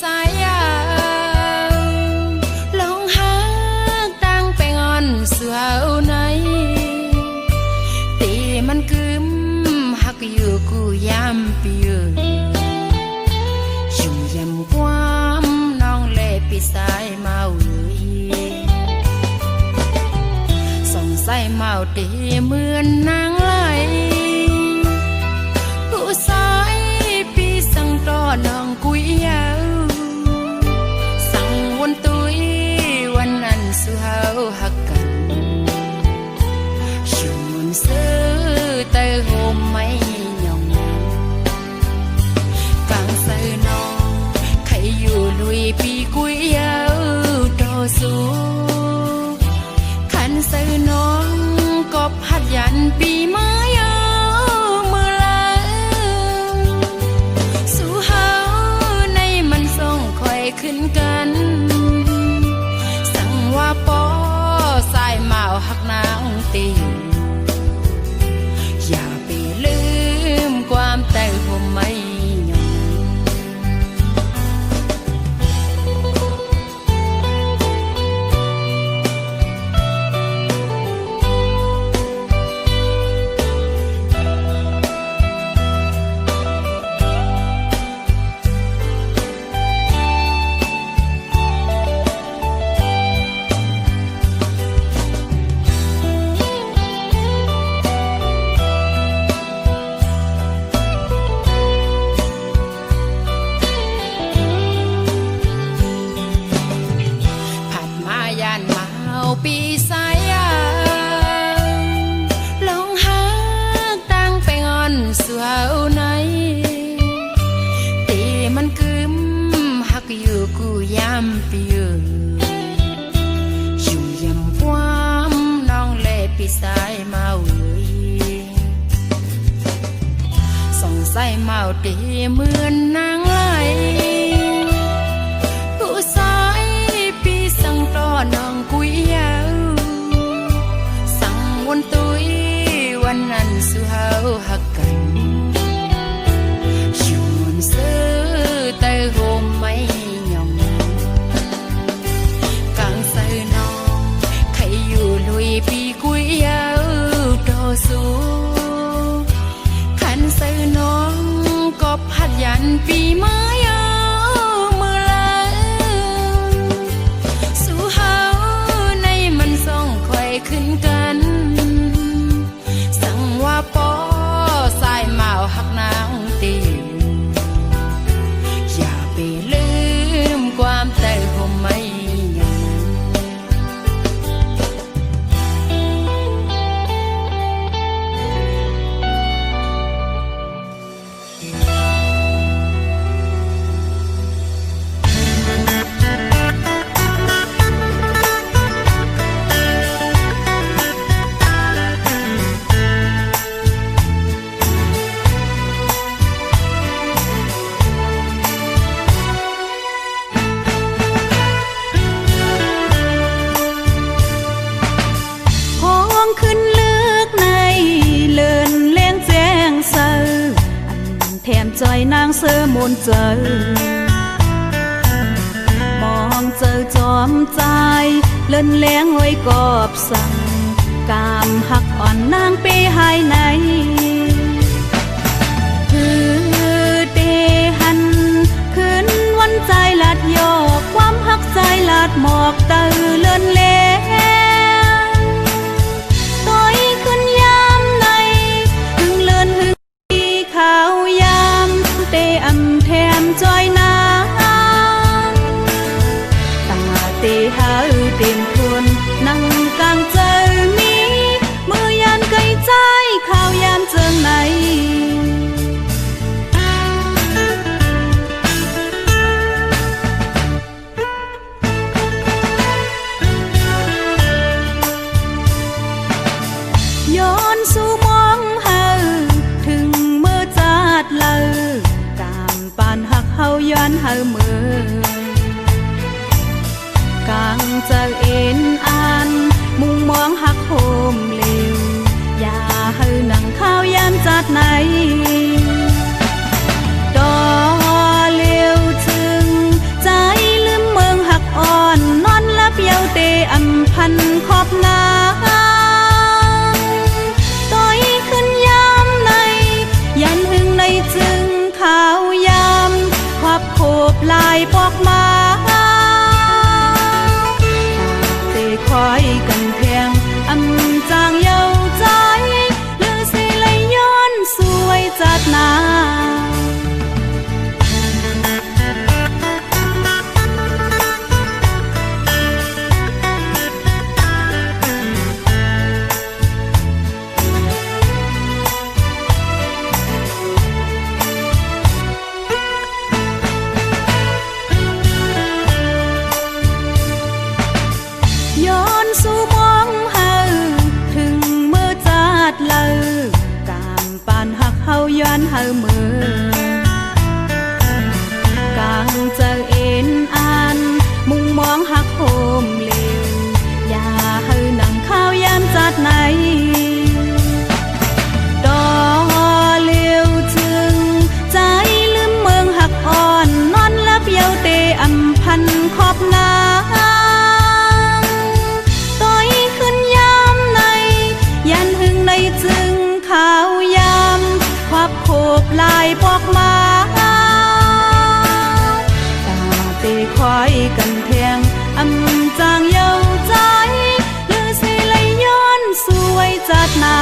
สายยาวลองหาตั้งไปงอนเสือเอาไหนตีมันกึมหักอยู่กูยามปีชุ่มยำความน้องเล่ปีสายเมาส่องใส่เมาตีเหมือนนางไหลผู้สายปีสั่งต่อน้องกุยยาวสั่งวนตุยวันนั้นสุเฮาหักกันชุ่มมันซื้อเตยโฮมไม่ยองกลางใส่น้องใครอยู่ลุยปีกุยยาวต่อสู้ขันใส่น้องกบหัดยันปีไม้มือละสู่เฮาในมันส่งคอยขึ้นกันสั่งว่าปอสายเมาหักนางตีอย่าไปลืมความแต่ผมไม่ยอมปีสายยาวลองหาตั้งไปงอนเสือเอาไหนตีมันกึมหักอยู่กูยามปีชุ่มยำความน้องเล่ปีสายเมาส่องใส่เมาตีเหมือนนางไหลผู้สายปีสั่งต่อน้องกุยยาวสั่งวนตุยวันนั้นสุเฮาหักกันชวนซื้อเตยโฮมไม่ยองกลางใส่น้องใครอยู่ลุยปีกุยยาวต่อสู้ขันใส่น้องกบหัดยันปีไม้มือละสู่เฮาในมันส่งคอยขึ้นกันสั่งว่าปอสายเมาหักนางตีอย่าไปลืมความแต่ผมไม่ยอมขึ้นเลือกในเลินเลี้ยงแจ้งเซออันแถมใจนางเสือมนเจอมองเจอจอมใจเลินเลี้ยงไว้กอบสั่งกามหักอ่อนนางไปหายในคือเตหันขึ้นวันใจลาดยอกความหักใจลาดหมอกเตอเลินเลี้ยข้าวยามเตอำแถมจอยน้ำตั้งเตหาเต็มทวนนั่งกลางเจอมีมือยันไกลใจข้าวยามเจิงไหนย้อนสู่มองเฮาถึงเลอกามปานหักเฮาย้อนเฮาเมื่อกลางจะเอ็นอ่านมุงมองหักโฮมเลวอย่าเฮานั่งข้าวยามจัดไหนต่อเลี้ยวถึง มาเตะควายกันแทงอำจางเยาใจหรือสิเลยย้อนสวยจัดหนาย้อนสู่มองเฮาถึงเมื่อจัดเลิกกามปานหักเฮาย้อนเฮาเมื่อกางเจอเอ็นอ่านมุงมองหักโหมเลวอย่าเฮานั่งข้าวยามจัดไหนดอเลียวจึงใจลืมเมืองหักอ่อนนอนลับเยาเตอำพันขอบงายันหึงในจึงขาวยามควับโคบลายพอกมาตาเตะควายกันแทงอำจางเยาใจหรือสิเลยย้อนสวยจัดหนา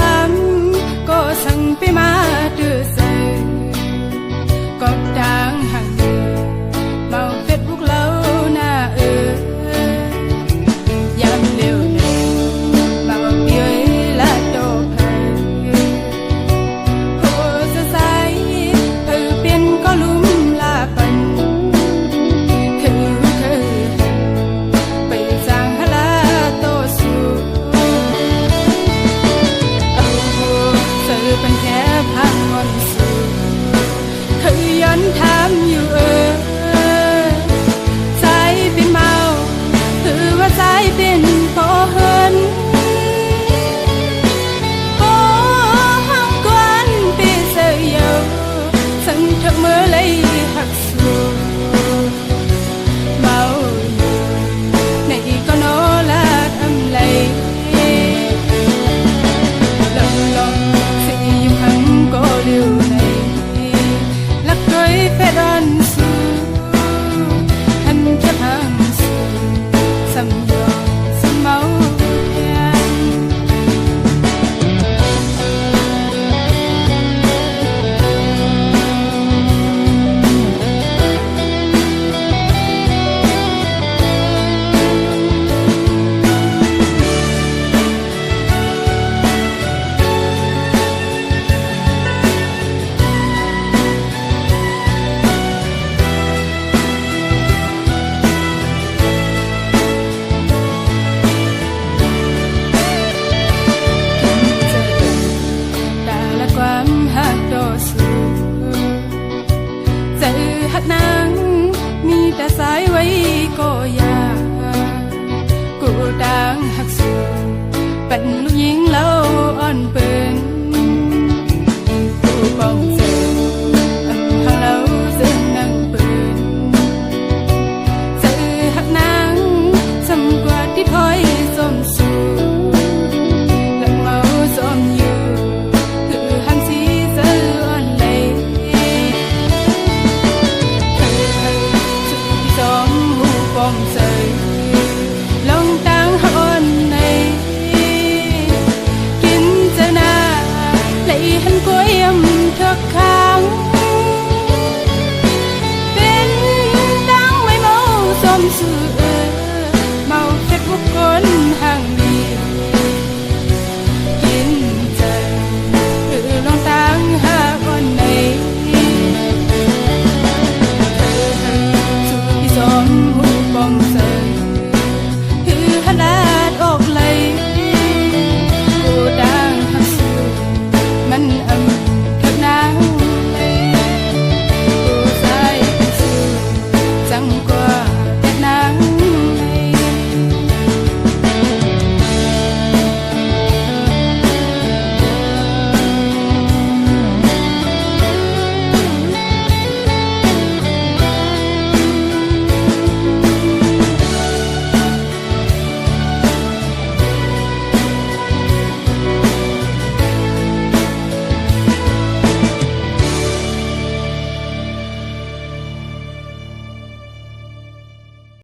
lắm, cô sang pe ma từ